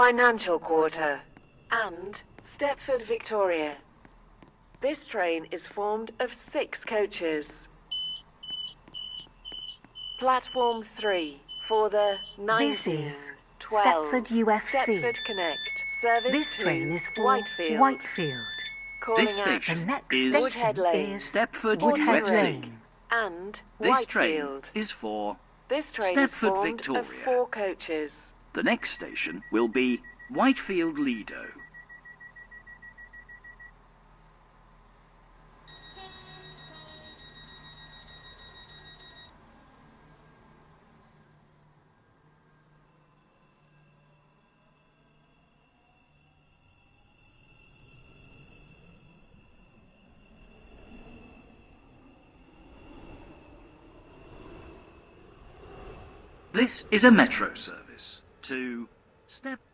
Financial Quarter, and Stepford, Victoria. This train is formed of 6 coaches. Platform 3 for the 19, This is 12 Stepford UFC. Stepford Connect. Service This to train is for Whitefield. Whitefield. Calling This at The station next is station Woodhead Lane. is Stepford Woodhead UFC. Lane. and This train Whitefield. is for This train is Stepford, formed Victoria. of 4 coaches. The next station will be Whitefield Lido. This is a metro service to Stepford.